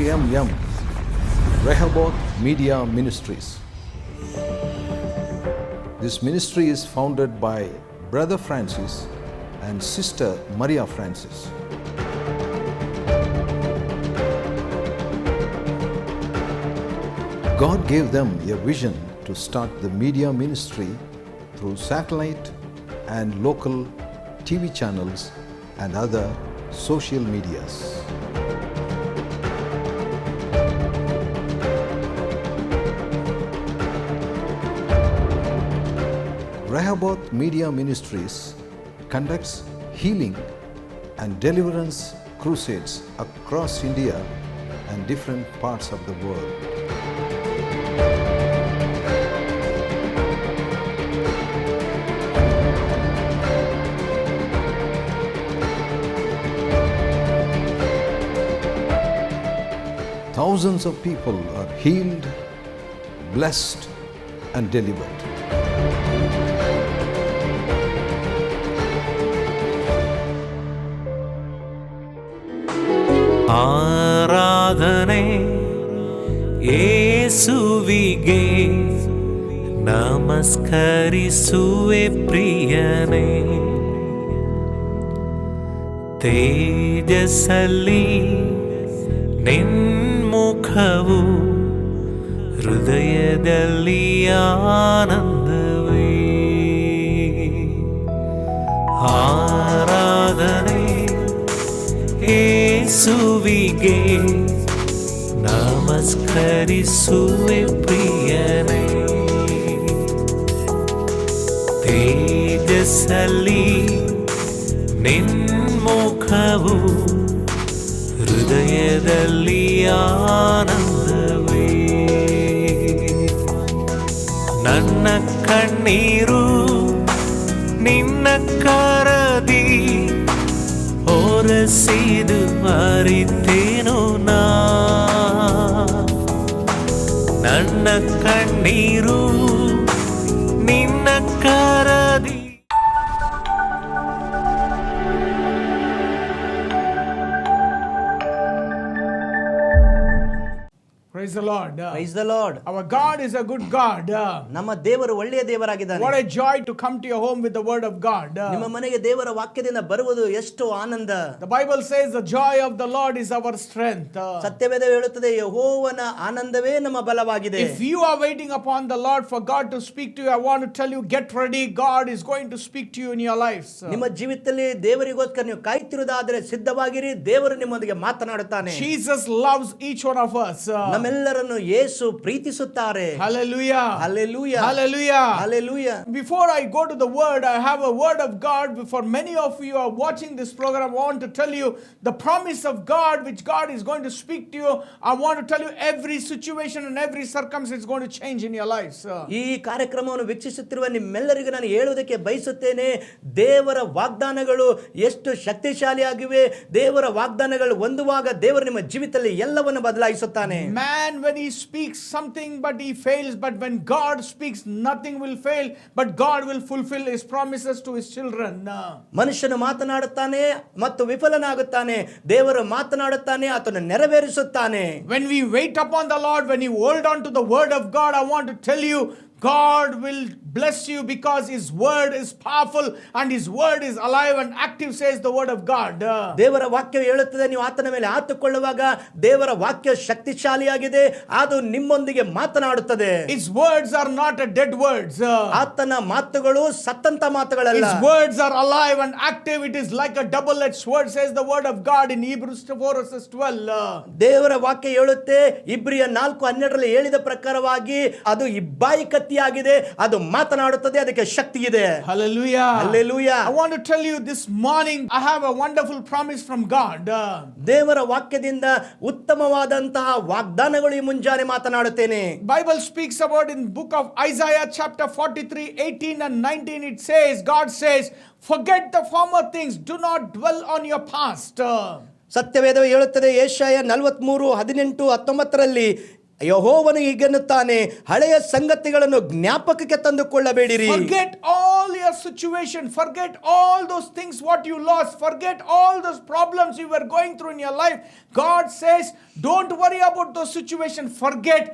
RMM, Rehoboth Media Ministries. This ministry is founded by Brother Francis and Sister Maria Francis. God gave them a vision to start the media ministry through satellite and local TV channels and other social medias. Rehoboth Media Ministries conducts healing and deliverance crusades across India and different parts of the world. Thousands of people are healed, blessed, and delivered. ಆರಾಧನೆ ಯೇಸುವಿಗೆ ನಮಸ್ಕರಿಸುವೆ ಪ್ರಿಯನೇ, ತೇಜಸ್ಸಲ್ಲಿ ನಿನ್ಮುಖವು ಹೃದಯದಲ್ಲಿ ಆನಂದವೇ. ಆರಾಧನೆ ಯೇಸುವಿಗೆ ನಮಸ್ಕರಿಸುವೆ ಪ್ರಿಯನೇ, ತೇಜಸ್ಸಲ್ಲಿ ನಿನ್ಮುಖವು ಹೃದಯದಲ್ಲಿ ಆನಂದವೇ. ನನ್ನ ಕಣ್ಣೀರು ನಿನ್ನ ಕರದಿ ಒರೆಸಿದು ಅರಿತೇನು ನಾ, ನನ್ನ ಕಣ್ಣೀರು ನಿನ್ನ ಕರದಿ. Praise the Lord. Praise the Lord. Our God is a good God. ನಮ್ಮ ದೇವರು ಒಳ್ಳೆಯ ದೇವರಾಗಿದ್ದಾನೆ. What a joy to come to your home with the word of God. ನಿಮ್ಮ ಮನೆಗೆ ದೇವರ ವಾಕ್ಯದಿಂದ ಬರುವುದು ಎಷ್ಟು ಆನಂದ. The Bible says the joy of the Lord is our strength. ಸತ್ಯವೇದ ಹೇಳುತ್ತದೆ ಯೆಹೋವನ ಆನಂದವೇ ನಮ್ಮ ಬಲವಾಗಿದೆ. If you are waiting upon the Lord for God to speak to you, I want to tell you, get ready. God is going to speak to you in your lives. ನಿಮ್ಮ ಜೀವಿತದಲ್ಲಿ ದೇವರಿಗೋಸ್ಕರ ನೀವು ಕಾಯುತ್ತಿರುವುದಾದರೆ ಸಿದ್ಧವಾಗಿರಿ, ದೇವರು ನಿಮ್ಮೊಂದಿಗೆ ಮಾತನಾಡುತ್ತಾನೆ. Jesus loves each one of us. ನಮ್ಮೆಲ್ಲರನ್ನು ಯೇಸು ಪ್ರೀತಿಸುತ್ತಾರೆ. Hallelujah. Hallelujah. Hallelujah. Hallelujah. Before I go to the word, I have a word of God. For many of you are watching this program, I want to tell you the promise of God which God is going to speak to you. I want to tell you every situation and every circumstance is going to change in your lives. ಈ ಕಾರ್ಯಕ್ರಮವನ್ನು ವೀಕ್ಷಿಸುತ್ತಿರುವ ನಿಮ್ಮೆಲ್ಲರಿಗೂ ನಾನು ಹೇಳುವುದಕ್ಕೆ ಬಯಸುತ್ತೇನೆ, ದೇವರ ವಾಗ್ದಾನಗಳು ಎಷ್ಟು ಶಕ್ತಿಶಾಲಿಯಾಗಿವೆ. ದೇವರ ವಾಗ್ದಾನಗಳು ಹೊಂದುವಾಗ ದೇವರು ನಿಮ್ಮ ಜೀವಿತದಲ್ಲಿ ಎಲ್ಲವನ್ನು ಬದಲಾಯಿಸುತ್ತಾನೆ. Man, when he speaks something but he fails, but when God speaks nothing will fail, but God will fulfill his promises to his children. ಮನುಷ್ಯನು ಮಾತನಾಡುತ್ತಾನೆ ಮತ್ತು ವಿಫಲನಾಗುತ್ತಾನೆ, ದೇವರು ಮಾತನಾಡುತ್ತಾನೆ, ಆತನು ನೆರವೇರಿಸುತ್ತಾನೆ. When we wait upon the Lord, when you hold on to the word of God, I want to tell you, God will bless you because his word is powerful and his word is alive and active, says the word of God. ದೇವರ ವಾಕ್ಯ ಹೇಳುತ್ತದೆ, ನೀವು ಆತನ ಮೇಲೆ ಆತುಕೊಳ್ಳುವಾಗ ದೇವರ ವಾಕ್ಯ ಶಕ್ತಿಶಾಲಿಯಾಗಿದೆ, ಅದು ನಿಮ್ಮೊಂದಿಗೆ ಮಾತನಾಡುತ್ತದೆ. His words are not a dead words. ಆತನ ಮಾತುಗಳು ಸತ್ತಂತ ಮಾತುಗಳಲ್ಲ. His words are alive and active. It is like a double-edged sword, says the word of God in Hebrews 4:12. ದೇವರ ವಾಕ್ಯ ಹೇಳುತ್ತೆ, ಇಬ್ರಿಯ 4:12 ಹೇಳಿದ ಪ್ರಕಾರವಾಗಿ ಅದು ಇಬ್ಬಾಯಿ ಕತ್ತಿಯಾಗಿದೆ, ಅದು ಮಾತನಾಡುತ್ತದೆ, ಅದಕ್ಕೆ ಶಕ್ತಿ ಇದೆ. Hallelujah. Hallelujah. I want to tell you this morning, I have a wonderful promise from God. ದೇವರ ವಾಕ್ಯದಿಂದ ಉತ್ತಮವಾದಂತಹ ವಾಗ್ದಾನಗಳು ಈ ಮುಂಜಾನೆ ಮಾತನಾಡುತ್ತೇನೆ. Bible speaks about in book of Isaiah chapter 43:18 and 19. It says, God says, forget the former things, do not dwell on your past. ಸತ್ಯವೇದವು ಹೇಳುತ್ತದೆ, ಯೆಶಾಯ 43:18-19 ಯೆಹೋವನು ಹೀಗೆನ್ನುತ್ತಾನೆ, ಹಳೆಯ ಸಂಗತಿಗಳನ್ನು ಜ್ಞಾಪಕಕ್ಕೆ ತಂದುಕೊಳ್ಳಬೇಡಿರಿ. Forget all your situation, forget all those things what you lost, forget all those problems you were going through in your life. God says, don't worry about those situations, forget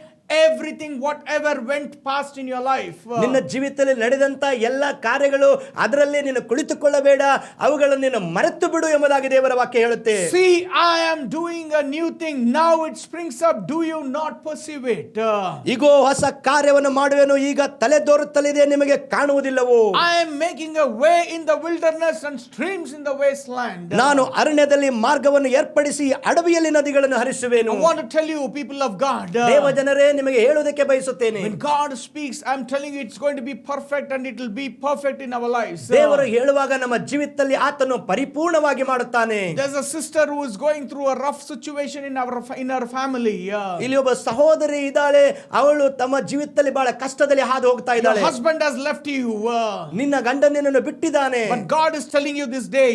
everything whatever went past in your life. ನಿನ್ನ ಜೀವಿತದಲ್ಲಿ ನಡೆದಂತ ಎಲ್ಲ ಕಾರ್ಯಗಳು ಅದರಲ್ಲಿ ನೀನು ಕುಳಿತುಕೊಳ್ಳಬೇಡ, ಅವುಗಳನ್ನು ನೀನು ಮರೆತು ಬಿಡು ಎಂಬುದಾಗಿ ದೇವರ ವಾಕ್ಯ ಹೇಳುತ್ತೆ. See, I am doing a new thing, now it springs up, do you not perceive it? ಇಗೋ ಹೊಸ ಕಾರ್ಯವನ್ನು ಮಾಡುವೆನು, ಈಗ ತಲೆದೋರುತ್ತಲಿದೆ, ನಿಮಗೆ ಕಾಣುವುದಿಲ್ಲವೋ? I am making a way in the wilderness and streams in the wasteland. ನಾನು ಅರಣ್ಯದಲ್ಲಿ ಮಾರ್ಗವನ್ನು ಏರ್ಪಡಿಸಿ ಅಡವಿಯಲ್ಲಿ ನದಿಗಳನ್ನು ಹರಿಸುವೆನು. I want to tell you, people of God, ದೇವ ಜನರೇ, ನಿಮಗೆ ಹೇಳುವುದಕ್ಕೆ ಬಯಸುತ್ತೇನೆ, when God speaks, I'm telling you it's going to be perfect and it will be perfect in our lives. ದೇವರು ಹೇಳುವಾಗ ನಮ್ಮ ಜೀವಿತದಲ್ಲಿ ಆತನು ಪರಿಪೂರ್ಣವಾಗಿ ಮಾಡುತ್ತಾನೆ. There's a sister who is going through a rough situation in her family. ಇಲ್ಲಿ ಒಬ್ಬ ಸಹೋದರಿ ಇದ್ದಾಳೆ, ಅವಳು ತಮ್ಮ ಜೀವಿತದಲ್ಲಿ ಬಹಳ ಕಷ್ಟದಲ್ಲಿ ಹಾದು ಹೋಗ್ತಾ Your ಇದ್ದಾಳೆ. husband has left you. ನಿನ್ನ ಗಂಡ ನಿನ್ನನ್ನು ಬಿಟ್ಟಿದ್ದಾನೆ. But God is telling you this day,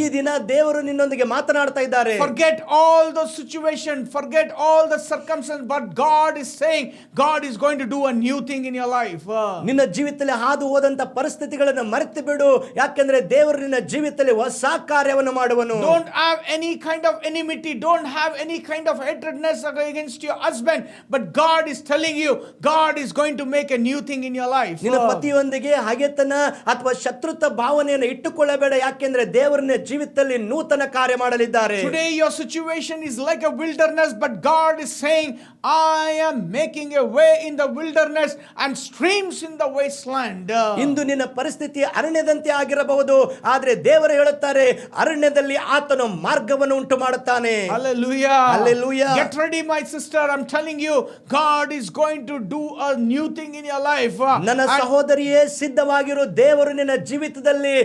ಈ ದಿನ ದೇವರು ನಿನ್ನೊಂದಿಗೆ ಮಾತನಾಡ್ತಾ ಇದ್ದಾರೆ. forget all those situations, forget all the circumstances, but God is saying God is going to do a new thing in your life. ನಿನ್ನ ಜೀವಿತದಲ್ಲಿ ಹಾದು ಹೋದಂತ ಪರಿಸ್ಥಿತಿಗಳನ್ನು ಮರೆತು ಬಿಡು, ಯಾಕೆಂದ್ರೆ ದೇವರು ನಿನ್ನ ಜೀವಿತದಲ್ಲಿ ಹೊಸ ಕಾರ್ಯವನ್ನು ಮಾಡುವನು. Don't have any kind of enmity, don't have any kind of hatredness against your husband, but God is telling you God is going to make a new thing in your life. ನಿನ್ನ ಪತಿಯೊಂದಿಗೆ ಹಗೆತನ ಅಥವಾ ಶತ್ರುತ್ವ ಭಾವನೆಯನ್ನು ಇಟ್ಟುಕೊಳ್ಳಬೇಡ, ಯಾಕೆಂದ್ರೆ ದೇವರು ನಿನ್ನ ಜೀವಿತದಲ್ಲಿ ನೂತನ ಕಾರ್ಯ ಮಾಡಲಿದ್ದಾರೆ. Today your situation is like a wilderness, but God is saying I am making a way in the wilderness and streams in the wasteland. ಇಂದು ನಿನ್ನ ಪರಿಸ್ಥಿತಿ ಅರಣ್ಯದಂತೆ ಆಗಿರಬಹುದು, ಆದರೆ ದೇವರು ಹೇಳುತ್ತಾರೆ ಅರಣ್ಯದಲ್ಲಿ ಆತನು ಮಾರ್ಗವನ್ನು ಉಂಟು ಮಾಡುತ್ತಾನೆ. Hallelujah. Hallelujah. Get ready, my sister. I'm telling you, God is going to do a new thing in your life. ನನ್ನ ಸಹೋದರಿಯೇ, ಸಿದ್ಧವಾಗಿರು, ದೇವರು ನಿನ್ನ ಜೀವಿತದಲ್ಲಿ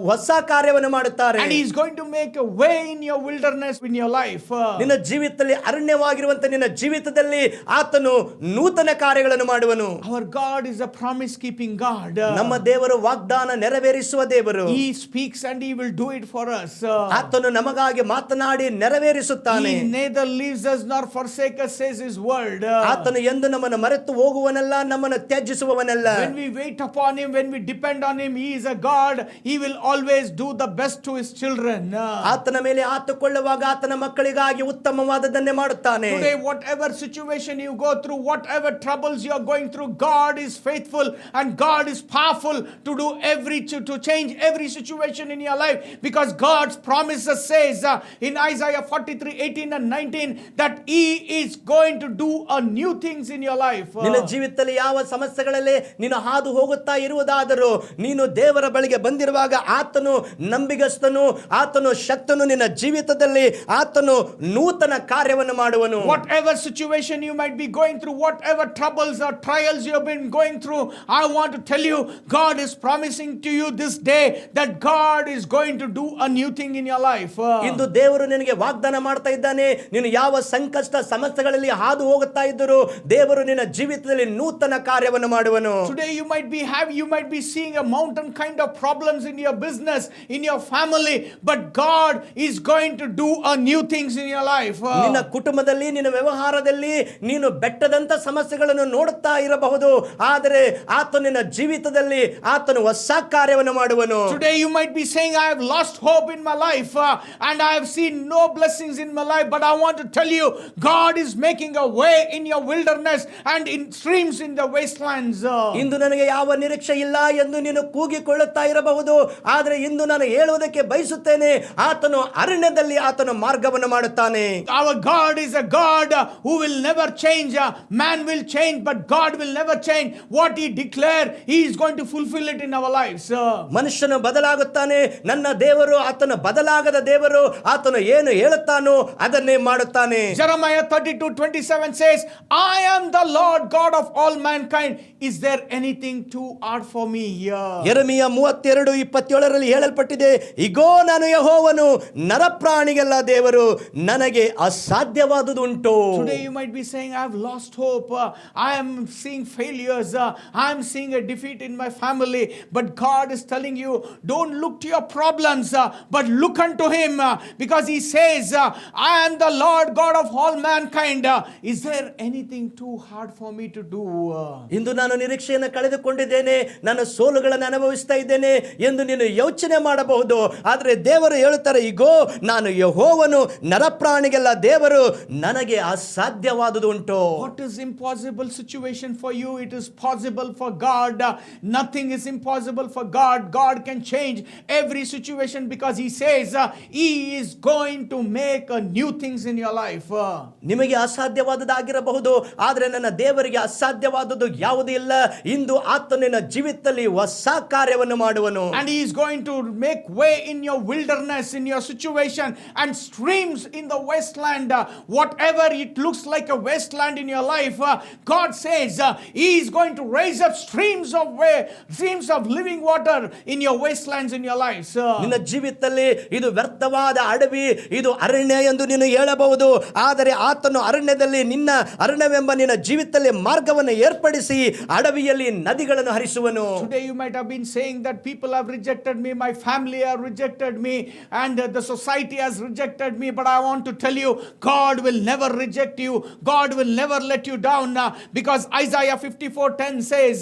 ಹೊಸ ಕಾರ್ಯವನ್ನು ಮಾಡುತ್ತಾರೆ. And He is going to make a way in your wilderness in your life. ನಿನ್ನ ಜೀವಿತದಲ್ಲಿ ಅರಣ್ಯವಾಗಿರುವಂತ ನಿನ್ನ ಜೀವಿತದಲ್ಲಿ ಆತನು ನೂತನ ಕಾರ್ಯಗಳನ್ನು ಮಾಡುವನು. Our God is a promise keeping God. ನಮ್ಮ ದೇವರು ವಾಗ್ದಾನ ನೆರವೇರಿಸುವ ದೇವರು. He speaks and He will do it for us. ಆತನು ನಮಗಾಗಿ ಮಾತನಾಡಿ ನೆರವೇರಿಸುತ್ತಾನೆ. He neither leaves us nor forsakes us, says His word. ಆತನು ಎಂದು ನಮ್ಮನ್ನು ಮರೆತು ಹೋಗುವನಲ್ಲ, ನಮ್ಮನ್ನು ತ್ಯಜಿಸುವವನಲ್ಲ. When we wait upon Him, when we depend on Him, He is a God. He will always do the best to His children. ಆತನ ಮೇಲೆ ಆತುಕೊಳ್ಳುವಾಗ ಆತನ ಮಕ್ಕಳಿಗಾಗಿ ಉತ್ತಮವಾದದ್ದನ್ನೇ ಮಾಡುತ್ತಾನೆ. Today, whatever situation you go through, whatever troubles you are going through, God is faithful and God is powerful to do to change every situation in your life, because God's promises says in Isaiah 43:18 and 19 that He is going to do a new things in your life. ನಿನ್ನ ಜೀವಿತದಲ್ಲಿ ಯಾವ ಸಮಸ್ಯೆಗಳಲ್ಲಿ ನೀನು ಹಾದು ಹೋಗುತ್ತಾ ಇರುವುದಾದರೂ ನೀನು ದೇವರ ಬಳಿಗೆ ಬಂದಿರುವಾಗ ಆತನು ನಂಬಿಗಸ್ತನು, ಆತನು ಶಕ್ತನು. ನಿನ್ನ ಜೀವಿತದಲ್ಲಿ ಆತನು ನೂತನ ಕಾರ್ಯವನ್ನು ಮಾಡುವನು. Whatever situation you might be going through, whatever troubles or trials you have been going through, I want to tell you, God is promising to you this day that God is going to do a new thing in your life. ಇಂದು ದೇವರು ನಿನಗೆ ವಾಗ್ದಾನ ಮಾಡ್ತಾ ಇದ್ದಾನೆ. ನೀನು ಯಾವ ಸಂಕಷ್ಟ ಸಮಸ್ಯೆಗಳಲ್ಲಿ ಹಾದು ಹೋಗುತ್ತಾ ಇದ್ದರೂ ದೇವರು ನಿನ್ನ ಜೀವಿತದಲ್ಲಿ ನೂತನ ಕಾರ್ಯವನ್ನು ಮಾಡುವನು. Today you might be seeing a mountain kind of problems in your business, in your family, but God is going to do a new things in your life. ನಿನ್ನ ಕುಟುಂಬದಲ್ಲಿ, ನಿನ್ನ ವ್ಯವಹಾರದಲ್ಲಿ ನೀನು ಬೆಟ್ಟದಂತ ಸಮಸ್ಯೆಗಳನ್ನು ನೋಡುತ್ತಾ ಇರಬಹುದು, ಆದರೆ ಆತನು ನಿನ್ನ ಜೀವಿತದಲ್ಲಿ ಆತನು ಹೊಸ ಕಾರ್ಯವನ್ನು ಮಾಡುವನು. Today you might be saying, I have lost hope in my life and I have seen no blessings in my life, but I want to tell you, God is making a way in your wilderness and in streams in the wastelands. ಇಂದು ನನಗೆ ಯಾವ ನಿರೀಕ್ಷೆ ಇಲ್ಲ ಎಂದು ನೀನು ಕೂಗಿಕೊಳ್ಳುತ್ತಾ ಇರಬಹುದು, ಆದರೆ ಇಂದು ನಾನು ಹೇಳುವುದಕ್ಕೆ ಬಯಸುತ್ತೇನೆ, ಆತನು ಅರಣ್ಯದಲ್ಲಿ ಆತನು ಮಾರ್ಗವನ್ನು ಮಾಡುತ್ತಾನೆ. Our God is a God who will never change. Man will change, but God will never change. What He declared, He is going to fulfill it in our lives. ಮನುಷ್ಯನು ಬದಲಾಗುತ್ತಾನೆ, ನನ್ನ ದೇವರು ಆತನು ಬದಲಾಗದ ದೇವರು. ಆತನು ಏನು ಹೇಳುತ್ತಾನೋ ಅದನ್ನೇ ಮಾಡುತ್ತಾನೆ. Jeremiah 32:27 says, I am the Lord God of all mankind. Is there anything too hard for me? ಯೆರೆಮೀಯ 32:27 ಹೇಳಲ್ಪಟ್ಟಿದೆ, ಇಗೋ ನಾನು ಯೆಹೋವನು, ನರಪ್ರಾಣಿಗೆಲ್ಲ ದೇವರು, ನನಗೆ ಅಸಾಧ್ಯವಾದುದುಂಟು. Today you might be saying, I have lost lost hope. I am seeing failures. I am seeing a defeat in my family. But God is telling you, don't look to your problems, but look unto Him, because He says, I am the Lord God of all mankind. Is there anything too hard for me to do? ಇಂದು ನಾನು ನಿರೀಕ್ಷೆಯನ್ನು ಕಳೆದುಕೊಂಡಿದ್ದೇನೆ, ನಾನು ಸೋಲುಗಳನ್ನು ಅನುಭವಿಸ್ತಾ ಇದ್ದೇನೆ ಎಂದು ನೀನು ಯೋಚನೆ ಮಾಡಬಹುದು. ಆದರೆ ದೇವರು ಹೇಳುತ್ತಾರೆ, ಈಗೋ ನಾನು ಯೆಹೋವನು, ನರಪ್ರಾಣಿಗೆಲ್ಲ ದೇವರು, ನನಗೆ ಅಸಾಧ್ಯವಾದುದು ಉಂಟು. What is impossible situation for you? It is possible for God. Nothing is impossible for God. God can change every situation because He says He is going to make new things in your life. ನಿಮಗೆ ಅಸಾಧ್ಯವಾದದ್ದಾಗಿರಬಹುದು, ಆದರೆ ನನ್ನ ದೇವರಿಗೆ ಅಸಾಧ್ಯವಾದದ್ದು ಯಾವುದೂ ಇಲ್ಲ. ಇಂದು ಆತನು ನಿನ್ನ ಜೀವಿತದಲ್ಲಿ ಹೊಸ ಕಾರ್ಯವನ್ನು ಮಾಡುವನು. And He is going to make way in your wilderness, in your situation, and streams in the wasteland. Whatever it looks like a wasteland in your life, God says He is going to raise up streams of living water in your wastelands in your lives. ನಿನ್ನ ಜೀವಿತದಲ್ಲಿ ಇದು ವ್ಯರ್ಥವಾದ ಅಡವಿ, ಇದು ಅರಣ್ಯ ಎಂದು ನೀನು ಹೇಳಬಹುದು. ಆದರೆ ಆತನು ಅರಣ್ಯದಲ್ಲಿ, ನಿನ್ನ ಅರಣ್ಯವೆಂಬ ನಿನ್ನ ಜೀವಿತದಲ್ಲಿ ಮಾರ್ಗವನ್ನು ಏರ್ಪಡಿಸಿ ಅಡವಿಯಲ್ಲಿ ನದಿಗಳನ್ನು ಹರಿಸುವನು. Today you might have been saying that people have rejected me, my family have rejected me, and the society has rejected me. But I want to tell you, God will never reject you. God will never let you down, because Isaiah 54:10 says,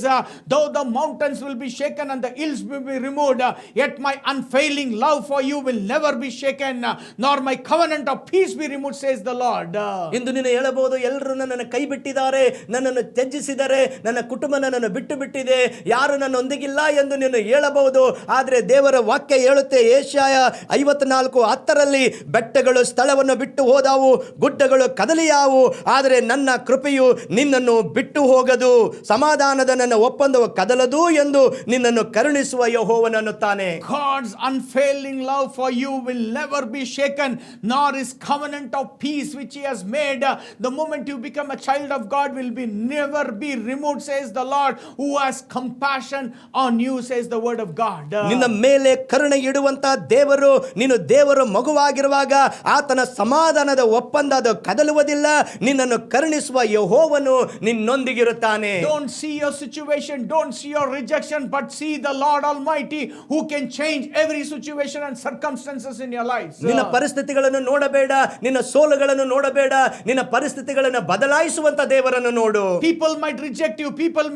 though the mountains will be shaken and the hills will be removed, yet my unfailing love for you will never be shaken, nor my covenant of peace be removed, says the Lord. ಇಂದು ನೀನು ಹೇಳಬಹುದು, ಎಲ್ಲರೂ ನನ್ನನ್ನು ಕೈ ಬಿಟ್ಟಿದ್ದಾರೆ, ನನ್ನನ್ನು ತ್ಯಜಿಸಿದರೆ, ನನ್ನ ಕುಟುಂಬ ನನ್ನನ್ನು ಬಿಟ್ಟು ಬಿಟ್ಟಿದೆ, ಯಾರು ನನ್ನೊಂದಿಗಿಲ್ಲ ಎಂದು ನೀನು ಹೇಳಬಹುದು. ಆದರೆ ದೇವರ ವಾಕ್ಯ ಹೇಳುತ್ತೆ, ಯೆಶಾಯ 54:10 ಬೆಟ್ಟಗಳು ಸ್ಥಳವನ್ನು ಬಿಟ್ಟು ಹೋದವು, ಗುಡ್ಡಗಳು ಕದಲಿಯಾವು, ಆದರೆ ನನ್ನ ಕೃಪೆಯು ನಿನ್ನನ್ನು ಬಿಟ್ಟು ಹೋಗದು, ಸಮಾಧಾನದ ನನ್ನ ಒಪ್ಪಂದವು ಕದಲದು ಎಂದು ನಿನ್ನನ್ನು ಕರುಣಿಸುವ ಯೆಹೋವನು ಅನ್ನುತ್ತಾನೆ. God's unfailing love for you will never be shaken, nor His covenant of peace which He has made the moment you become a child of God will be never be removed, says the Lord, who has compassion on you, says the word of God. ನಿನ್ನ ಮೇಲೆ ಕರುಣೆ ಇಡುವಂತ ದೇವರು, ನೀನು ದೇವರ ಮಗುವಾಗಿರುವಾಗ ಆತನ ಸಮಾಧಾನದ ಒಪ್ಪಂದ ಅದು ಕದಲುವುದಿಲ್ಲ. ನಿನ್ನನ್ನು ಕರುಣಿಸುವ ಯೆಹೋವನು ನಿನ್ನೊಂದಿಗಿರುತ್ತಾನೆ. Don't see your situation, don't see your rejection, but see the Lord Almighty who can change every situation and circumstances in your life. ನಿನ್ನ ಪರಿಸ್ಥಿತಿಗಳನ್ನು ನೋಡಬೇಡ, ನಿನ್ನ ಸೋಲುಗಳನ್ನು ನೋಡಬೇಡ, ನಿನ್ನ ಪರಿಸ್ಥಿತಿಗಳನ್ನು ಬದಲಾಯಿಸುವಂತ ದೇವರನ್ನು ನೋಡು. People might reject you, people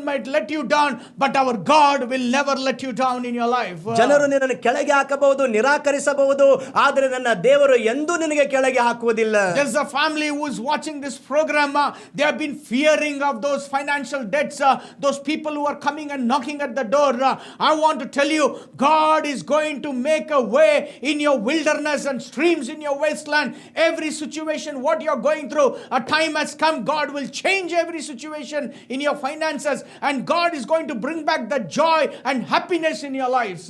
might let you down, but our God will never let you down in your life. ಜನರು ನಿನ್ನನ್ನು ಕೆಳಗೆ ಹಾಕಬಹುದು, ನಿರಾಕರಿಸಬಹುದು, ಆದರೆ ನನ್ನ ದೇವರು ಎಂದೂ ನಿನಗೆ ಕೆಳಗೆ ಹಾಕುವುದಿಲ್ಲ. There's a family who is watching this program. They have been fearing of those financial debts, those people who are coming and knocking at the door. I want to tell you, God is going to make a way in your wilderness and streams in your wasteland. Every situation what you're going through, a time has come, God will change every situation in your finances, and God is going to bring back the joy and happiness in your lives.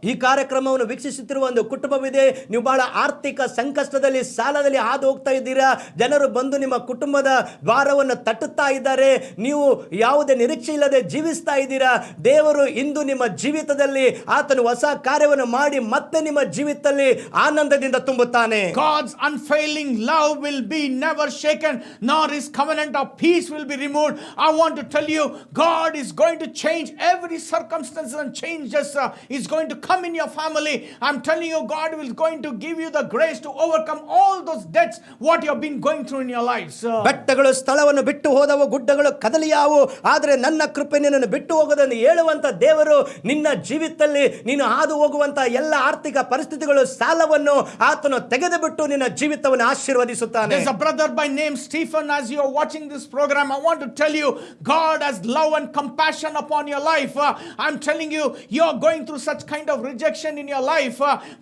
ಈ ಕಾರ್ಯಕ್ರಮವನ್ನು ವೀಕ್ಷಿಸುತ್ತಿರುವ ಒಂದು ಕುಟುಂಬವಿದೆ, ನೀವು ಬಹಳ ಆರ್ಥಿಕ ಸಂಕಷ್ಟದಲ್ಲಿ, ಸಾಲದಲ್ಲಿ ಹಾದು ಹೋಗ್ತಾ ಇದ್ದೀರಾ. ಜನರು ಬಂದು ನಿಮ್ಮ ಕುಟುಂಬದ ದ್ವಾರವನ್ನು ತಟ್ಟುತ್ತಾ ಇದ್ದಾರೆ, ನೀವು ಯಾವುದೇ ನಿರೀಕ್ಷೆ ಇಲ್ಲದೆ ಜೀವಿಸ್ತಾ ಇದ್ದೀರಾ. ದೇವರು ಇಂದು ನಿಮ್ಮ ಜೀವಿತದಲ್ಲಿ ಆತನು ಹೊಸ ಕಾರ್ಯವನ್ನು ಮಾಡಿ ಮತ್ತೆ ನಿಮ್ಮ ಜೀವಿತದಲ್ಲಿ ಆನಂದದಿಂದ ತುಂಬುತ್ತಾನೆ. God's unfailing love will be never shaken, nor His covenant of peace will be removed. I want to tell you, God is going to change every circumstance, and changes is going to come in your family. I'm telling you, God is going to give you the grace to overcome all those debts what you have been going through in your lives. ಬೆಟ್ಟಗಳು ಸ್ಥಳವನ್ನು ಬಿಟ್ಟು ಹೋದವು, ಗುಡ್ಡಗಳು ಕದಲಿಯಾವು, ಆದರೆ ನನ್ನ ಕೃಪೆ ನಿನ್ನನ್ನು ಬಿಟ್ಟು ಹೋಗದನ್ನು ಹೇಳುವಂತ ದೇವರು ನಿನ್ನ ಜೀವಿತದಲ್ಲಿ ನೀನು ಹಾದು ಹೋಗುವಂತ ಎಲ್ಲ ಆರ್ಥಿಕ ಪರಿಸ್ಥಿತಿಗಳು, ಸಾಲವನ್ನು ಆತನು ತೆಗೆದು ಬಿಟ್ಟು ನಿನ್ನ ಜೀವಿತವನ್ನು ಆಶೀರ್ವದಿಸುತ್ತಾನೆ. There's a brother by name Stephen. As you are watching this program, I want to tell you, God has love and compassion upon your life. I'm telling you, you're going through such kind of rejection in your life,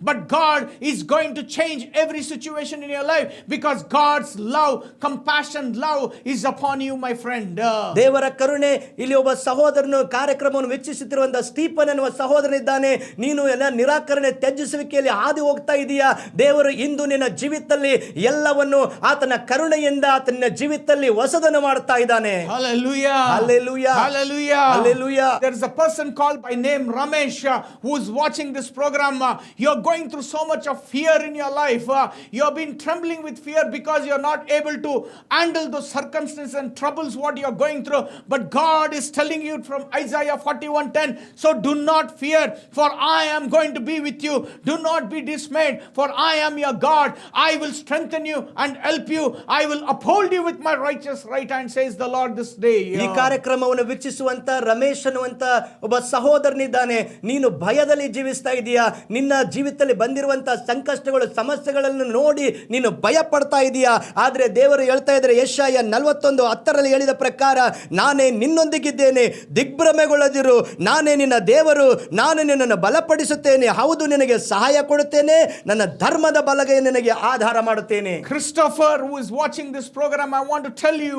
but God is going to change every situation in your life, because God's love, compassion, love is upon you, my friend. ದೇವರ ಕರುಣೆ. ಇಲ್ಲಿ ಒಬ್ಬ ಸಹೋದರನು ಕಾರ್ಯಕ್ರಮವನ್ನು ವೀಕ್ಷಿಸುತ್ತಿರುವಂತ Stephen ಎನ್ನುವ ಸಹೋದರನಿದ್ದಾನೆ. ನೀನು ಎಲ್ಲ ನಿರಾಕರಣೆ, ತ್ಯಜಿಸುವಿಕೆಯಲ್ಲಿ ಹಾದಿ ಹೋಗ್ತಾ ಇದೀಯಾ. ದೇವರು ಇಂದು ನಿನ್ನ ಜೀವಿತದಲ್ಲಿ ಎಲ್ಲವನ್ನು ಆತನ ಕರುಣೆಯಿಂದ ಆತನ ಜೀವಿತದಲ್ಲಿ ಹೊಸದನ್ನು ಮಾಡ್ತಾ ಇದ್ದಾನೆ. Hallelujah. Hallelujah. Hallelujah. Hallelujah. There is a person called by name Ramesh who is watching this program. You're going through so much of fear in your life. You've been trembling with fear because you're not able to handle those circumstances and troubles what you are going through. But God is telling you from Isaiah 41:10, so do not fear, for I am going to be with you. Do not be dismayed, for I am your God. I will strengthen you and help you. I will uphold you with my righteous right hand, says the Lord this day. ಈ ಕಾರ್ಯಕ್ರಮವನ್ನು ವೀಕ್ಷಿಸುವಂತ ರಮೇಶ್ ಅನ್ನುವಂತ ಒಬ್ಬ ಸಹೋದರನಿದ್ದಾನೆ. ನೀನು ಭಯದಲ್ಲಿ ಜೀವಿಸ್ತಾ ಇದೀಯಾ, ನಿನ್ನ ಜೀವಿತದಲ್ಲಿ ಬಂದಿರುವಂತ ಸಂಕಷ್ಟಗಳು ಸಮಸ್ಯೆಗಳನ್ನು ನೋಡಿ ನೀನು ಭಯ ಪಡ್ತಾ ಇದೀಯಾ. ಆದ್ರೆ ದೇವರು ಹೇಳ್ತಾ ಇದ್ದಾರೆ ಯೆಶಾಯ 41:10 ಹೇಳಿದ ಪ್ರಕಾರ, ನಾನೇ ನಿನ್ನೊಂದಿಗಿದ್ದೇನೆ, ದಿಗ್ಭ್ರಮೆಗೊಳ್ಳದಿರು, ನಾನೇ ನಿನ್ನ ದೇವರು, ನಾನು ನಿನ್ನನ್ನು ಬಲಪಡಿಸುತ್ತೇನೆ, ಹೌದು ನಿನಗೆ ಸಹಾಯ ಕೊಡುತ್ತೇನೆ, ನನ್ನ ಧರ್ಮದ ಬಲಗೈ ನಿನಗೆ ಆಧಾರ ಮಾಡುತ್ತೇನೆ. Christopher, who is watching this program, I want to tell you,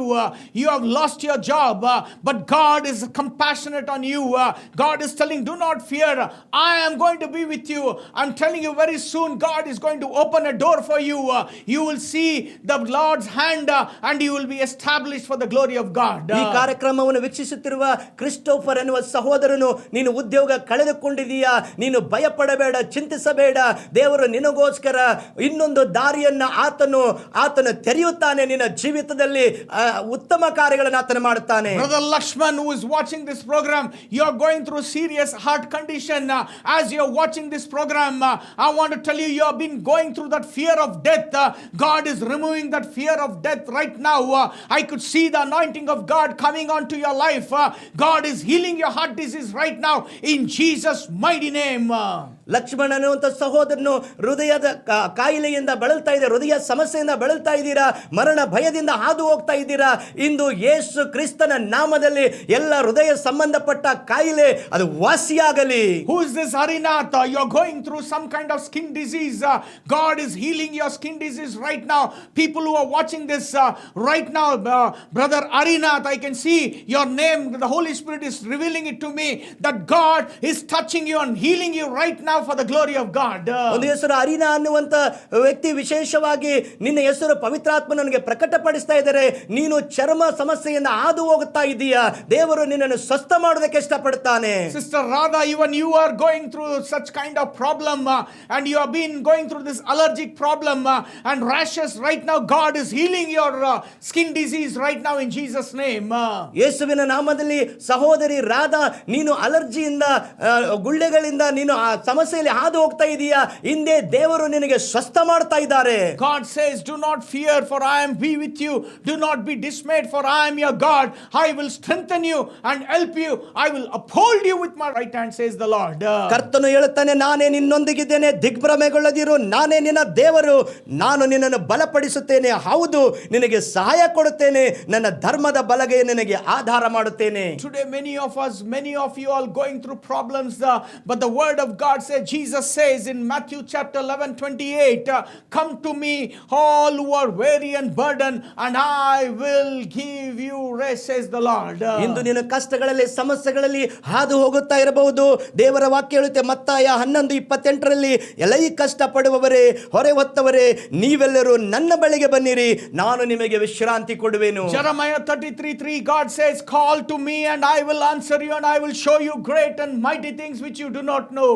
you have lost your job, but God is compassionate on you. God is telling, do not fear, I am going to be with you. I'm telling you, very soon God is going to open a door for you. You will see the Lord's hand and you will be established for the glory of God. ಈ ಕಾರ್ಯಕ್ರಮವನ್ನು ವೀಕ್ಷಿಸುತ್ತಿರುವ Christopher ಎನ್ನುವ ಸಹೋದರನು, ನೀನು ಉದ್ಯೋಗ ಕಳೆದುಕೊಂಡಿದೀಯಾ, ನೀನು ಭಯಪಡಬೇಡ, ಚಿಂತಿಸಬೇಡ. ದೇವರು ನಿನಗೋಸ್ಕರ ಇನ್ನೊಂದು ದಾರಿಯನ್ನ ಆತನು ತೆರೆಯುತ್ತಾನೆ. ನಿನ್ನ ಜೀವಿತದಲ್ಲಿ ಉತ್ತಮ ಕಾರ್ಯಗಳನ್ನು ಆತನು ಮಾಡುತ್ತಾನೆ. Brother Lakshman, who is watching this program, you are going through serious heart condition. As you are watching this program, I want to tell you, you have been going through that fear of death. God is removing that fear of death right now. I could see the anointing of God coming onto your life. God is healing your heart disease right now in Jesus' mighty name. Lakshmana ಅನ್ನುವಂಥ ಸಹೋದರನು ಹೃದಯದ ಕಾಯಿಲೆಯಿಂದ ಬಳಲ್ತಾ ಇದೆ, ಹೃದಯ ಸಮಸ್ಯೆಯಿಂದ ಬಳಲ್ತಾ ಇದ್ದೀರಾ, ಮರಣ ಭಯದಿಂದ ಹಾದು ಹೋಗ್ತಾ ಇದ್ದೀರಾ. ಇಂದು ಯೇಸು ಕ್ರಿಸ್ತನ ನಾಮದಲ್ಲಿ ಎಲ್ಲ ಹೃದಯ ಸಂಬಂಧಪಟ್ಟ ಕಾಯಿಲೆ ಅದು ವಾಸಿಯಾಗಲಿ. Who is this Harinath? You are going through some kind of skin disease. God is healing your skin disease right now. People who are watching this right now, Brother Harinath, I can see your name. The Holy Spirit is revealing it to me that God is touching you and healing you right now for the glory of God. ಒಂದು ಹೆಸರು arena ಅನ್ನುವಂತ ವ್ಯಕ್ತಿ ವಿಶೇಷವಾಗಿ ನಿನ್ನ ಹೆಸರು ಪವಿತ್ರಾತ್ಮ ನನಗೆ ಪ್ರಕಟಪಡಿಸ್ತಾ ಇದ್ದಾರೆ. ನೀನು ಚರ್ಮ ಸಮಸ್ಯೆಯಿಂದ ಹಾದು ಹೋಗುತ್ತಾ ಇದೀಯಾ, ದೇವರು ನಿನ್ನನ್ನು ಸ್ವಸ್ಥ ಮಾಡೋದಕ್ಕೆ ಇಷ್ಟಪಡ್ತಾನೆ. Sister Radha, even you are going through such kind of problem and you have been going through this allergic problem and rashes right now. God is healing your skin disease right now in Jesus name. ಯೇಸುವಿನ ನಾಮದಲ್ಲಿ ಸಹೋದರಿ ರಾಧಾ, ನೀನು ಅಲರ್ಜಿಯಿಂದ ಗುಳ್ಳೆಗಳಿಂದ ನೀನು ಆ ಸಮಸ್ಯೆಯಲ್ಲಿ ಹಾದು ಹೋಗ್ತಾ ಇದೀಯಾ, ಹಿಂದೆ ದೇವರು ನಿನಗೆ ಸ್ವಸ್ಥ ಮಾಡ್ತಾ ಇದ್ದಾರೆ. God says, do not fear, for I am be with you. Do not be dismayed, for I am your God. I will strengthen you and help you. I will uphold you with my right hand, says the Lord. ಕರ್ತನು ಹೇಳುತ್ತಾನೆ, ನಾನೇ ನಿನ್ನೊಂದಿಗಿದ್ದೇನೆ, ದಿಗ್ಭ್ರಮೆಗೊಳ್ಳದಿರು, ನಾನೇ ನಿನ್ನ ದೇವರು, ನಾನು ನಿನ್ನನ್ನು ಬಲಪಡಿಸುತ್ತೇನೆ, ಹೌದು ನಿನಗೆ ಸಹಾಯ ಕೊಡುತ್ತೇನೆ, ನನ್ನ ಧರ್ಮದ ಬಲಗೈ ನಿನಗೆ ಆಧಾರ ಮಾಡುತ್ತೇನೆ. Today many of you are going through problems, but the word of God says, Jesus says in Matthew chapter 11:28, come to me all who are weary and burdened and I will give you rest, says the Lord. ಇಂದು ನೀನು ಕಷ್ಟಗಳಲ್ಲಿ ಸಮಸ್ಯೆಗಳಲ್ಲಿ ಹಾದು ಹೋಗುತ್ತಾ ಇರಬಹುದು. ದೇವರ ವಾಕ್ಯ ಹೇಳುತ್ತೆ ಮತ್ತಾಯ 11:28 ಎಲ್ಲ ಕಷ್ಟ ಪಡುವವರೇ ಹೊರೆ ಹೊತ್ತವರೇ ನೀವೆಲ್ಲರೂ ನನ್ನ ಬಳಿಗೆ ಬನ್ನಿರಿ, ನಾನು ನಿಮಗೆ ವಿಶ್ರಾಂತಿ ಕೊಡುವೆನು. Jeremiah 33:3 God says, call to me and I will answer you and I will show you great and mighty things which you do not know.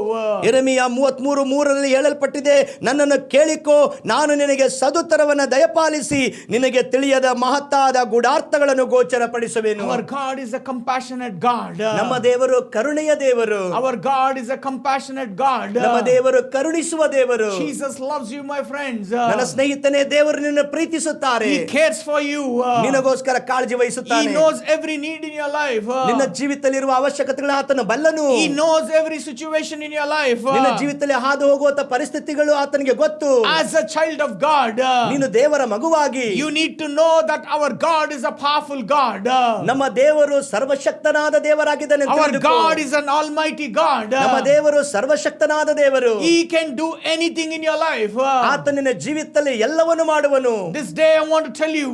ಯೆರೆಮೀಯ 33:3 ಹೇಳಲ್ಪಟ್ಟಿದೆ, ನನ್ನನ್ನು ಕೇಳಿಕೋ, ನಾನು ನಿನಗೆ ಸದುತ್ತರವನ್ನು ದಯಪಾಲಿಸಿ ನಿನಗೆ ತಿಳಿಯದ ಮಹತ್ತಾದ ಗೂಢಾರ್ಥಗಳನ್ನು ಗೋಚರಪಡಿಸುವೆನು. Our God is a compassionate God. ನಮ್ಮ ದೇವರು ಕರುಣೆಯ ದೇವರು. Our God is a compassionate God. ನಮ್ಮ ದೇವರು ಕರುಣಿಸುವ ದೇವರು. Jesus loves you, my friends. ನನ್ನ ಸ್ನೇಹಿತನೇ, ದೇವರು ನಿನ್ನನ್ನು ಪ್ರೀತಿಸುತ್ತಾರೆ. He cares for you. ನಿನಗೋಸ್ಕರ ಕಾಳಜಿ He ವಹಿಸುತ್ತಾನೆ. knows every need in your life. ನಿನ್ನ ಜೀವಿತದಲ್ಲಿರುವ ಅವಶ್ಯಕತೆಗಳನ್ನು ಆತನು ಬಲ್ಲನು. He knows every situation in your life. ನಿನ್ನ ಜೀವಿತದಲ್ಲಿ ಹಾದು ಹೋಗುವಂತ ಪರಿಸ್ಥಿತಿಗಳು ಆತನಿಗೆ ಗೊತ್ತು. As a child of God, ನೀನು ದೇವರ ಮಗುವಾಗಿ you need to know that our God is a powerful God. ನಮ್ಮ ದೇವರು ಸರ್ವಶಕ್ತನಾದ ದೇವರಾಗಿದ್ದಾನೆ. Our God is an almighty God. ನಮ್ಮ ದೇವರು ಸರ್ವಶಕ್ತನಾದ ದೇವರು. He can do anything in your life. ಆತನ ನಿನ್ನ ಜೀವಿತದಲ್ಲಿ ಎಲ್ಲವನ್ನು ಮಾಡುವನು. This day I want to tell you,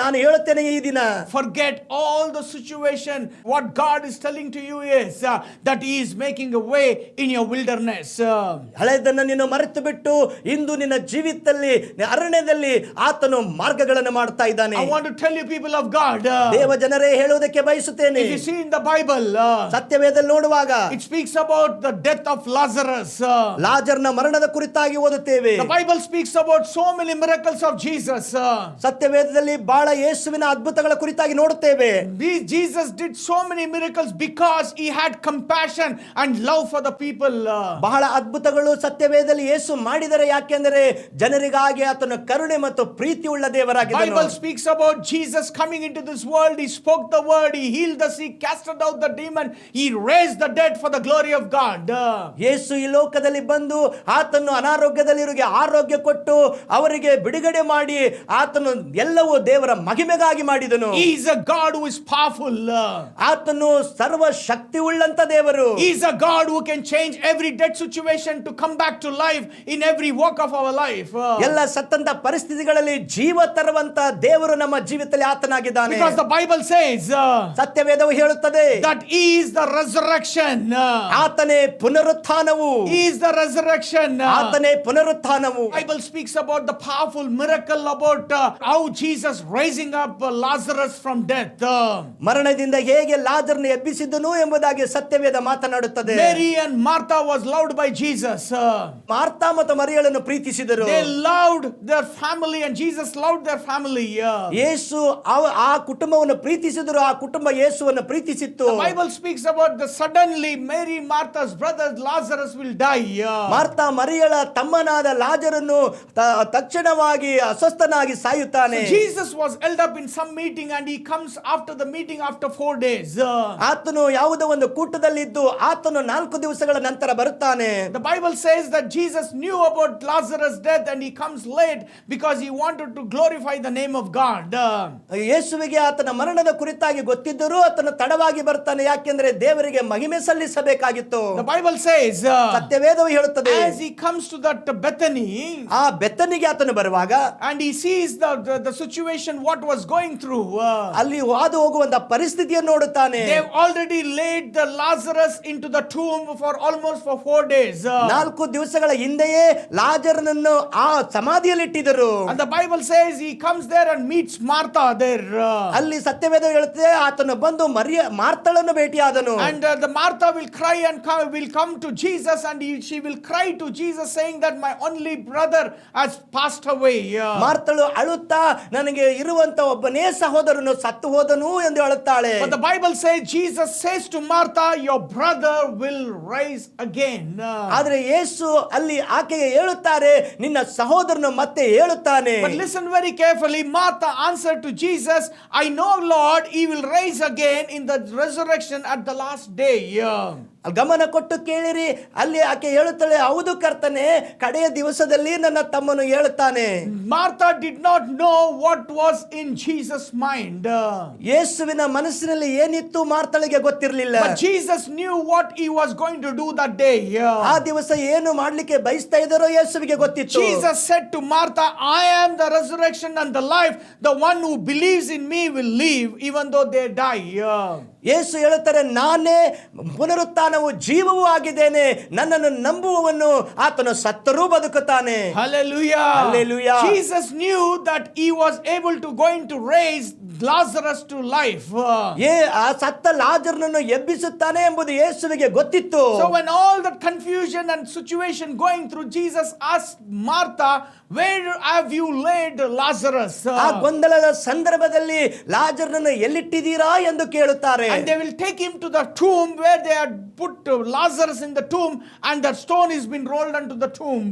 ನಾನು ಹೇಳುತ್ತೇನೆ ಈ ದಿನ, forget all the situation. What God is telling to you is that He is making a way away in your wilderness. ಹಳೆದನ್ನ ನೀನು ಮರೆತು ಬಿಟ್ಟು ಇಂದು ನಿನ್ನ ಜೀವಿತದಲ್ಲಿ ಅರಣ್ಯದಲ್ಲಿ ಆತನು ಮಾರ್ಗಗಳನ್ನು ಮಾಡ್ತಾ ಇದ್ದಾನೆ. I want to tell you, people of God, ದೇವ ಜನರೇ ಹೇಳುವುದಕ್ಕೆ ಬಯಸುತ್ತೇನೆ. if you see in the Bible, ಸತ್ಯವೇದದಲ್ಲಿ ನೋಡುವಾಗ it speaks about the death of Lazarus. ಲಾಜರ್ನ ಮರಣದ ಕುರಿತಾಗಿ ಓದುತ್ತೇವೆ. The Bible speaks about so many miracles of Jesus. ಸತ್ಯವೇದದಲ್ಲಿ ಬಹಳ ಯೇಸುವಿನ ಅದ್ಭುತಗಳ ಕುರಿತಾಗಿ ನೋಡುತ್ತೇವೆ. Jesus did so many miracles because he had compassion and love for the people. ಬಹಳ ಅದ್ಭುತಗಳು ಸತ್ಯವೇದದಲ್ಲಿ ಯೇಸು ಮಾಡಿದರೆ ಯಾಕೆಂದರೆ ಜನರಿಗಾಗಿ ಆತನ ಕರುಣೆ ಮತ್ತು ಪ್ರೀತಿ ಉಳ್ಳ ದೇವರಾಗಿದ್ದನು. Bible speaks about Jesus coming into this world. He spoke the word, he healed the sick, casted out the demon, he raised the dead for the glory of God. ಯೇಸು ಈ ಲೋಕದಲ್ಲಿ ಬಂದು ಆತನು ಅನಾರೋಗ್ಯದಲ್ಲಿರುವವರಿಗೆ ಆರೋಗ್ಯ ಕೊಟ್ಟು ಅವರಿಗೆ ಬಿಡುಗಡೆ ಮಾಡಿ ಆತನು ಎಲ್ಲವೂ ದೇವರ ಮಹಿಮೆಗಾಗಿ ಮಾಡಿದನು. He is a God who is powerful. ಆತನು ಸರ್ವ ಶಕ್ತಿ ಉಳ್ಳಂತ ದೇವರು. He is a God who can change every dead situation to come back to life in every walk of our life. ಎಲ್ಲ ಸತ್ತಂತ ಪರಿಸ್ಥಿತಿಗಳಲ್ಲಿ ಜೀವ ತರುವಂತ ದೇವರು ನಮ್ಮ ಜೀವಿತದಲ್ಲಿ ಆತನಾಗಿದ್ದಾನೆ. Because the Bible says, ಸತ್ಯವೇದವು ಹೇಳುತ್ತದೆ that he is the resurrection. ಆತನೇ ಪುನರುತ್ಥಾನವು. He is the resurrection. ಆತನೇ ಪುನರುತ್ಥಾನವು. Bible speaks about the powerful miracle about how Jesus raising up Lazarus from death. ಮರಣದಿಂದ ಹೇಗೆ ಲಾಜರನ್ನು ಎಬ್ಬಿಸಿದನು ಎಂಬುದಾಗಿ ಸತ್ಯವೇದ ಮಾತನಾಡುತ್ತದೆ. Mary and Martha was loved by Jesus. ಮಾರ್ತಾ ಮತ್ತು ಮರಿಯಳನ್ನು ಪ್ರೀತಿಸಿದರು. They loved their family and Jesus loved their family. ಯೇಸು ಆ ಕುಟುಂಬವನ್ನು ಪ್ರೀತಿಸಿದರು, ಆ ಕುಟುಂಬ ಯೇಸುವನ್ನು ಪ್ರೀತಿಸಿತ್ತು. The Bible speaks about the suddenly Mary, Martha's brother Lazarus will die. ಮಾರ್ತಾ ಮರಿಯಳ ತಮ್ಮನಾದ ಲಾಜರನ್ನು ತಕ್ಷಣವಾಗಿ ಅಸ್ವಸ್ಥನಾಗಿ ಸಾಯುತ್ತಾನೆ. So Jesus was held up in some meeting and he comes after the meeting after 4 days. ಆತನು ಯಾವುದೋ ಒಂದು ಕೂಟದಲ್ಲಿದ್ದು ಆತನು 4 ದಿವಸಗಳ ನಂತರ ಬರುತ್ತಾನೆ. The Bible says that Jesus knew about Lazarus' death and he comes late because he wanted to glorify the name of God. ಯೇಸುವಿಗೆ ಆತನ ಮರಣದ ಕುರಿತಾಗಿ ಗೊತ್ತಿದ್ದರೂ ಆತನು ತಡವಾಗಿ ಬರ್ತಾನೆ, ಯಾಕೆಂದರೆ ದೇವರಿಗೆ ಮಹಿಮೆ ಸಲ್ಲಿಸಬೇಕಾಗಿತ್ತು. The Bible says, ಸತ್ಯವೇದವು ಹೇಳುತ್ತದೆ, as he comes to that Bethany, ಆ ಬೆತ್ತನಿಗೆ ಆತನು ಬರುವಾಗ and he sees the situation what was going through, ಅಲ್ಲಿ ಹಾದು ಹೋಗುವಂತ ಪರಿಸ್ಥಿತಿಯನ್ನು ನೋಡುತ್ತಾನೆ. they've already laid the Lazarus into the tomb for almost for 4 days. 4 ದಿವಸಗಳ ಹಿಂದೆಯೇ ಲಾಜರನನ್ನು ಆ ಸಮಾಧಿಯಲ್ಲಿ ಇಟ್ಟಿದ್ದರು. And the Bible says he comes there and meets Martha there. ಅಲ್ಲಿ ಸತ್ಯವೇದ ಹೇಳುತ್ತದೆ ಆತನು ಬಂದು ಮಾರ್ತಳನ್ನು ಭೇಟಿಯಾದನು. And the Martha will cry and will come to Jesus and she will cry to Jesus saying that my only brother has passed away. ಮಾರ್ತಳು ಅಳುತ್ತಾ ನನಗೆ ಇರುವಂತ ಒಬ್ಬನೇ ಸಹೋದರನು ಸತ್ತು ಹೋದನು ಎಂದು ಹೇಳುತ್ತಾಳೆ. But the Bible says Jesus says to Martha, your brother will rise again. ಆದರೆ ಯೇಸು ಅಲ್ಲಿ ಆಕೆಗೆ ಹೇಳುತ್ತಾರೆ ನಿನ್ನ ಸಹೋದರನು ಮತ್ತೆ ಹೇಳುತ್ತಾನೆ. But listen very carefully. Martha answered to Jesus, I know Lord, he will rise again in the resurrection at the last day. ಗಮನ ಕೊಟ್ಟು ಕೇಳಿರಿ, ಅಲ್ಲಿ ಆಕೆ ಹೇಳುತ್ತಾಳೆ ಹೌದು ಕರ್ತನೆ, ಕಡೆಯ ದಿವಸದಲ್ಲಿ ನನ್ನ ತಮ್ಮನು ಹೇಳುತ್ತಾನೆ. Martha did not know what was in Jesus' mind. ಯೇಸುವಿನ ಮನಸ್ಸಿನಲ್ಲಿ ಏನಿತ್ತು ಮಾರ್ತಳಿಗೆ ಗೊತ್ತಿರಲಿಲ್ಲ. But Jesus knew what he was going to do that day. ಆ ದಿವಸ ಏನು ಮಾಡ್ಲಿಕ್ಕೆ ಬಯಸ್ತಾ ಇದ್ದಾರೋ ಯೇಸುವಿಗೆ ಗೊತ್ತಿತ್ತು. Jesus said to Martha, I am the resurrection and the life. The one who believes in me will live even though they die. ಯೇಸು ಹೇಳುತ್ತಾರೆ ನಾನೇ ಪುನರುತ್ಥಾನವು ಜೀವವೂ ಆಗಿದ್ದೇನೆ, ನನ್ನನ್ನು ನಂಬುವವನು ಆತನು ಸತ್ತರೂ ಬದುಕುತ್ತಾನೆ. Hallelujah. Hallelujah. Jesus knew that he was able to going to raise Lazarus to life. ಆ ಸತ್ತ ಲಾಜರನನ್ನು ಎಬ್ಬಿಸುತ್ತಾನೆ ಎಂಬುದು ಯೇಸುವಿಗೆ ಗೊತ್ತಿತ್ತು. So when all that confusion and situation going through, Jesus asked Martha, where have you laid Lazarus? ಆ ಗೊಂದಲದ ಸಂದರ್ಭದಲ್ಲಿ ಲಾಜರನನ್ನು ಎಲ್ಲಿಟ್ಟಿದ್ದೀರಾ ಎಂದು ಕೇಳುತ್ತಾರೆ. And they will take him to the tomb where they had put Lazarus in the tomb and the stone has been rolled onto the tomb.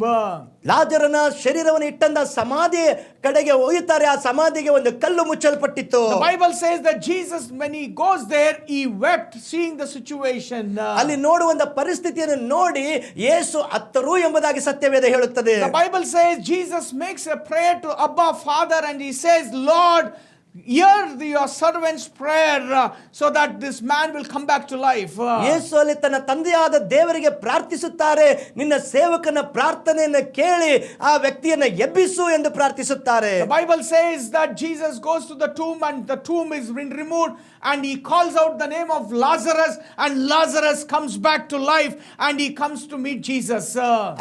ಲಾಜರನ ಶರೀರವನ್ನು ಇಟ್ಟಂತ ಸಮಾಧಿ ಕಡೆಗೆ ಒಯ್ಯುತ್ತಾರೆ. ಆ ಸಮಾಧಿಗೆ ಒಂದು ಕಲ್ಲು ಮುಚ್ಚಲ್ಪಟ್ಟಿತ್ತು. The Bible says that Jesus, when he goes there, he wept seeing the situation. ಅಲ್ಲಿ ನೋಡುವಂತ ಪರಿಸ್ಥಿತಿಯನ್ನು ನೋಡಿ ಯೇಸು ಅತ್ತರು ಎಂಬುದಾಗಿ ಸತ್ಯವೇದ ಹೇಳುತ್ತದೆ. The Bible says Jesus makes a prayer to Abba Father and he says, Lord, hear your servant's prayer so that this man will come back to life. ಯೇಸು ಅಲ್ಲಿ ತನ್ನ ತಂದೆಯಾದ ದೇವರಿಗೆ ಪ್ರಾರ್ಥಿಸುತ್ತಾರೆ, ನಿನ್ನ ಸೇವಕನ ಪ್ರಾರ್ಥನೆಯನ್ನು ಕೇಳಿ ಆ ವ್ಯಕ್ತಿಯನ್ನು ಎಬ್ಬಿಸು ಎಂದು ಪ್ರಾರ್ಥಿಸುತ್ತಾರೆ. The Bible says that Jesus goes to the tomb and the tomb is been removed and he calls out the name of Lazarus and Lazarus comes back to life and he comes to meet Jesus.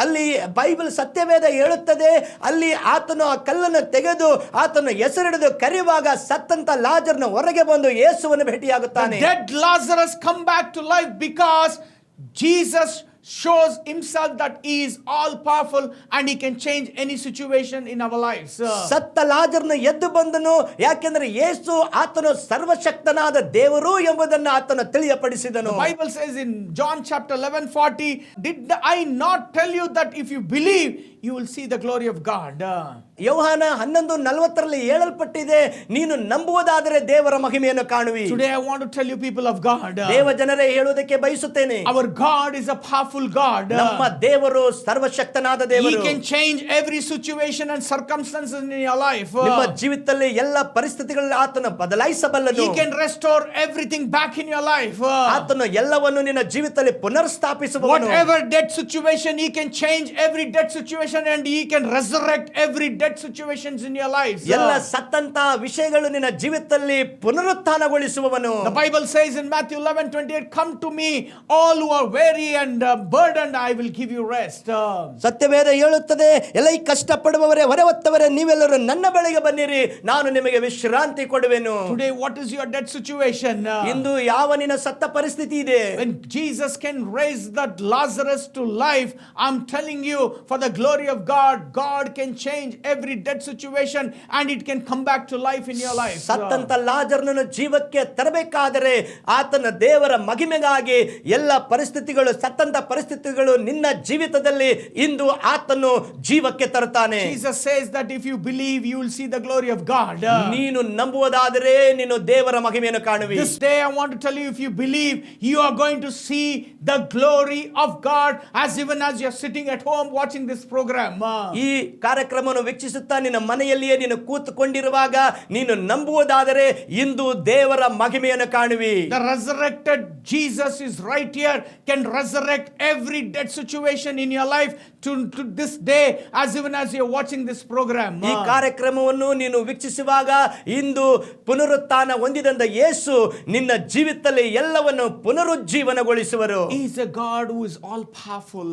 ಅಲ್ಲಿ Bible ಸತ್ಯವೇದ ಹೇಳುತ್ತದೆ, ಅಲ್ಲಿ ಆತನು ಆ ಕಲ್ಲನ್ನು ತೆಗೆದು ಆತನು ಹೆಸರಿಡಿದು ಕರೆಯುವಾಗ ಸತ್ತಂತ ಲಾಜರನ ಹೊರಗೆ ಬಂದು ಯೇಸುವನ್ನು ಭೇಟಿಯಾಗುತ್ತಾನೆ. The dead Lazarus come back to life because Jesus shows himself that he is all powerful and he can change any situation in our lives. ಸತ್ತ ಲಾಜರನು ಎದ್ದು ಬಂದನು, ಯಾಕೆಂದರೆ ಯೇಸು ಆತನು ಸರ್ವಶಕ್ತನಾದ ದೇವರು ಎಂಬುದನ್ನು ಆತನು ತಿಳಿಯಪಡಿಸಿದನು. The Bible says in John chapter 11:40, did I not tell you that if you believe you will see the glory of God? ಯೋಹಾನ 11:40 ಹೇಳಲ್ಪಟ್ಟಿದೆ, ನೀನು ನಂಬುವುದಾದರೆ ದೇವರ ಮಹಿಮೆಯನ್ನು ಕಾಣುವಿ. Today I want to tell you, people of God, ದೇವ ಜನರೇ, ಹೇಳುವುದಕ್ಕೆ ಬಯಸುತ್ತೇನೆ, our God is a powerful God. ನಮ್ಮ ದೇವರು ಸರ್ವಶಕ್ತನಾದ He ದೇವರು. can change every situation and circumstances in your life. ನಿಮ್ಮ ಜೀವಿತದಲ್ಲಿ ಎಲ್ಲ ಪರಿಸ್ಥಿತಿಗಳನ್ನು ಆತನು ಬದಲಾಯಿಸಬಲ್ಲನು. He can restore everything back in your life. ಆತನು ಎಲ್ಲವನ್ನು ನಿನ್ನ ಜೀವಿತದಲ್ಲಿ ಪುನರ್ಸ್ಥಾಪಿಸಬಹುದು. Whatever dead situation, he can change every dead situation and he can resurrect every dead situations in your lives. ಎಲ್ಲ ಸತ್ತಂತ ವಿಷಯಗಳು ನಿನ್ನ ಜೀವಿತದಲ್ಲಿ ಪುನರುತ್ಥಾನಗೊಳಿಸುವವನು. The Bible says in Matthew 11:28, come to me all who are weary and burdened, I will give you rest. ಸತ್ಯವೇದ ಹೇಳುತ್ತದೆ, ಎಲ್ಲ ಈ ಕಷ್ಟಪಡುವವರೇ ಹೊರೆ ಹೊತ್ತವರೇ ನೀವೆಲ್ಲರೂ ನನ್ನ ಬಳಿಗೆ ಬನ್ನಿರಿ, ನಾನು ನಿಮಗೆ ವಿಶ್ರಾಂತಿ ಕೊಡುವೆನು. Today what is your dead situation? ಇಂದು ಯಾವ ನಿನ್ನ ಸತ್ತ ಪರಿಸ್ಥಿತಿ ಇದೆ? When Jesus can raise that Lazarus to life, I'm telling you, for the glory of God, God can change every dead situation and it can come back to life in your life. ಸತ್ತಂತ ಲಾಜರನನ್ನು ಜೀವಕ್ಕೆ ತರಬೇಕಾದರೆ ಆತನ ದೇವರ ಮಹಿಮೆಗಾಗಿ ಎಲ್ಲ ಪರಿಸ್ಥಿತಿಗಳು, ಸತ್ತಂತ ಪರಿಸ್ಥಿತಿಗಳು ನಿನ್ನ ಜೀವಿತದಲ್ಲಿ ಇಂದು ಆತನು ಜೀವಕ್ಕೆ ತರುತ್ತಾನೆ. Jesus says that if you believe, you will see the glory of God. ನೀನು ನಂಬುವುದಾದರೆ ನೀನು ದೇವರ ಮಹಿಮೆಯನ್ನು ಕಾಣುವಿ. This day I want to tell you, if you believe, you are going to see the glory of God as even as you're sitting at home watching this program. ಈ ಕಾರ್ಯಕ್ರಮವನ್ನು ವೀಕ್ಷಿಸುತ್ತಾ ನಿನ್ನ ಮನೆಯಲ್ಲಿಯೇ ನೀನು ಕೂತುಕೊಂಡಿರುವಾಗ ನೀನು ನಂಬುವುದಾದರೆ ಇಂದು ದೇವರ ಮಹಿಮೆಯನ್ನು ಕಾಣುವಿ. The resurrected Jesus is right here, can resurrect every dead situation in your life to this day as even as you're watching this program. ಈ ಕಾರ್ಯಕ್ರಮವನ್ನು ನೀನು ವೀಕ್ಷಿಸುವಾಗ ಇಂದು ಪುನರುತ್ಥಾನ ಹೊಂದಿದಂತ ಯೇಸು ನಿನ್ನ ಜೀವಿತದಲ್ಲಿ ಎಲ್ಲವನ್ನು ಪುನರುಜ್ಜೀವನಗೊಳಿಸುವರು. He is a God who is all powerful.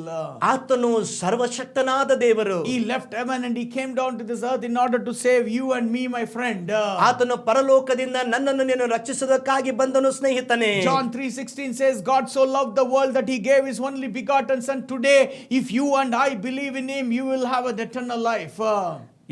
ಆತನು ಸರ್ವಶಕ್ತನಾದ ದೇವರು. He left heaven and he came down to this earth in order to save you and me, my friend. ಆತನು ಪರಲೋಕದಿಂದ ನನ್ನನ್ನು ನೀನು ರಕ್ಷಿಸುವುದಕ್ಕಾಗಿ ಬಂದನು ಸ್ನೇಹಿತನೇ. John 3:16 says, God so loved the world that he gave his only begotten son. Today, if you and I believe in him, you will have an eternal life.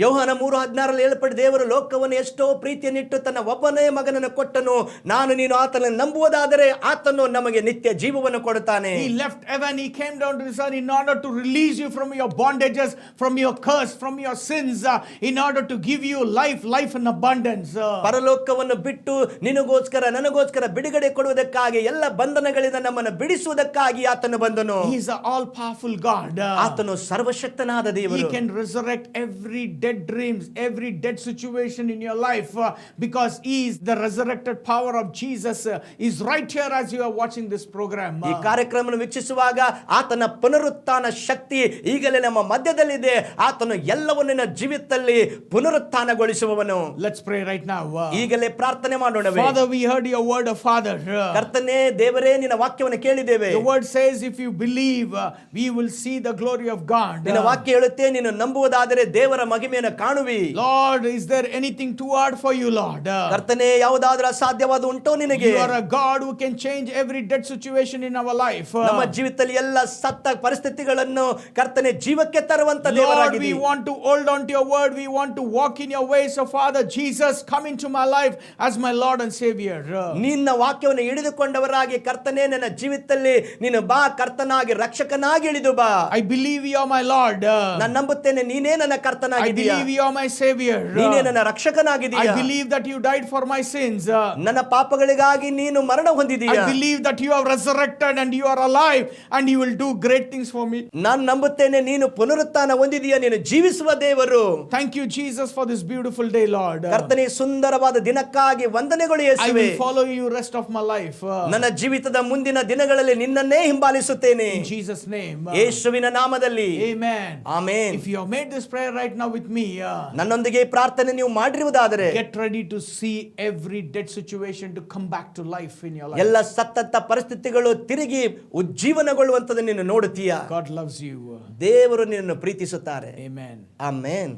ಯೋಹಾನ 3:16 ಹೇಳಲ್ಪಟ್ಟ ದೇವರು ಲೋಕವನ್ನು ಎಷ್ಟೋ ಪ್ರೀತಿಯನ್ನಿಟ್ಟು ತನ್ನ ಒಬ್ಬನೇ ಮಗನನ್ನು ಕೊಟ್ಟನು, ನಾನು ನೀನು ಆತನನ್ನು ನಂಬುವುದಾದರೆ ಆತನು ನಮಗೆ ನಿತ್ಯ ಜೀವವನ್ನು ಕೊಡುತ್ತಾನೆ. He left heaven, he came down to this earth in order to release you from your bondages, from your curse, from your sins, in order to give you life in abundance. ಪರಲೋಕವನ್ನು ಬಿಟ್ಟು ನಿನಗೋಸ್ಕರ ನನಗೋಸ್ಕರ ಬಿಡುಗಡೆ ಕೊಡುವುದಕ್ಕಾಗಿ ಎಲ್ಲ ಬಂಧನಗಳಿಂದ ನಮ್ಮನ್ನು ಬಿಡಿಸುವುದಕ್ಕಾಗಿ ಆತನು ಬಂದನು. He is an all powerful God. ಆತನು ಸರ್ವಶಕ್ತನಾದ ದೇವರು. He can resurrect every dead dreams, every dead situation in your life, because he is the resurrected power of Jesus is right here as you are watching this program. ಈ ಕಾರ್ಯಕ್ರಮವನ್ನು ವೀಕ್ಷಿಸುವಾಗ ಆತನ ಪುನರುತ್ಥಾನ ಶಕ್ತಿ ಈಗಲೇ ನಮ್ಮ ಮಧ್ಯದಲ್ಲಿದೆ. ಆತನು ಎಲ್ಲವನ್ನು ನಿನ್ನ ಜೀವಿತದಲ್ಲಿ ಪುನರುತ್ಥಾನಗೊಳಿಸುವವನು. Let's pray right now. ಈಗಲೇ ಪ್ರಾರ್ಥನೆ ಮಾಡೋಣವೇ? Father, we heard your word, Father. ಕರ್ತನೇ, ದೇವರೇ, ನಿನ್ನ ವಾಕ್ಯವನ್ನು ಕೇಳಿದ್ದೇವೆ. The word says, if you believe, we will see the glory of God. ನಿನ್ನ ವಾಕ್ಯ ಹೇಳುತ್ತೆ, ನೀನು ನಂಬುವುದಾದರೆ ದೇವರ ಮಹಿಮೆಯನ್ನು ಕಾಣುವಿ. Lord, is there anything too hard for you, Lord? ಕರ್ತನೇ, ಯಾವುದಾದರೂ ಅಸಾಧ್ಯವಾದ ಉಂಟೋ ನಿನಗೆ? You are a God who can change every dead situation in our life. ನಮ್ಮ ಜೀವಿತದಲ್ಲಿ ಎಲ್ಲ ಸತ್ತ ಪರಿಸ್ಥಿತಿಗಳನ್ನು ಕರ್ತನೇ ಜೀವಕ್ಕೆ ತರುವಂತ Lord, ದೇವರಾಗಿದ್ದೀ. we want to hold on to your word. We want to walk in your ways. So Father Jesus, come into my life as my Lord and Savior. ನಿನ್ನ ವಾಕ್ಯವನ್ನು ಹಿಡಿದುಕೊಂಡವರಾಗಿ ಕರ್ತನೇ ನನ್ನ ಜೀವಿತದಲ್ಲಿ ನೀನು ಬಾ, ಕರ್ತನಾಗಿ ರಕ್ಷಕನಾಗಿ ಇಳಿದು ಬಾ. I believe you are my Lord. ನಾನು ನಂಬುತ್ತೇನೆ ನೀನೇ ನನ್ನ ಕರ್ತನಾಗಿದ್ದೀಯ. ಆಗಿದೀಯಾ, believe you are my savior. ನೀನೇ ನನ್ನ I ರಕ್ಷಕನಾಗಿದೀಯಾ, believe that you died for my sins. ನನ್ನ ಪಾಪಗಳಿಗಾಗಿ ನೀನು ಮರಣ ಹೊಂದಿದೀಯಾ, I believe that you have resurrected and you are alive and you will do great things for me. ನಾನು ನಂಬುತ್ತೇನೆ ನೀನು ಪುನರುತ್ಥಾನ ಹೊಂದಿದೀಯಾ, ನೀನು ಜೀವಿಸುವ ದೇವರು. Thank you, Jesus, for this beautiful day, Lord. ಕರ್ತನೇ, ಸುಂದರವಾದ ದಿನಕ್ಕಾಗಿ ವಂದನೆಗಳು I ಯೇಸುವೇ. will follow you rest of my life. ನನ್ನ ಜೀವಿತದ ಮುಂದಿನ ದಿನಗಳಲ್ಲಿ ನಿನ್ನನ್ನೇ ಹಿಂಬಾಲಿಸುತ್ತೇನೆ. In Jesus' name. ಯೇಸುವಿನ ನಾಮದಲ್ಲಿ Amen. Amen. If you have made this prayer right now with me, ನನ್ನೊಂದಿಗೆ ಈ ಪ್ರಾರ್ಥನೆ ನೀವು ಮಾಡಿರುವುದಾದರೆ get ready to see every dead situation to come back to life in your life. ಎಲ್ಲ ಸತ್ತಂತ ಪರಿಸ್ಥಿತಿಗಳು ತಿರುಗಿ ಉಜ್ಜೀವನಗೊಳ್ಳುವಂತದ್ದು ನೀನು ನೋಡುತ್ತೀಯಾ. God loves you. ದೇವರು ನಿನ್ನನ್ನು ಪ್ರೀತಿಸುತ್ತಾರೆ. Amen. ಆಮೆನ್.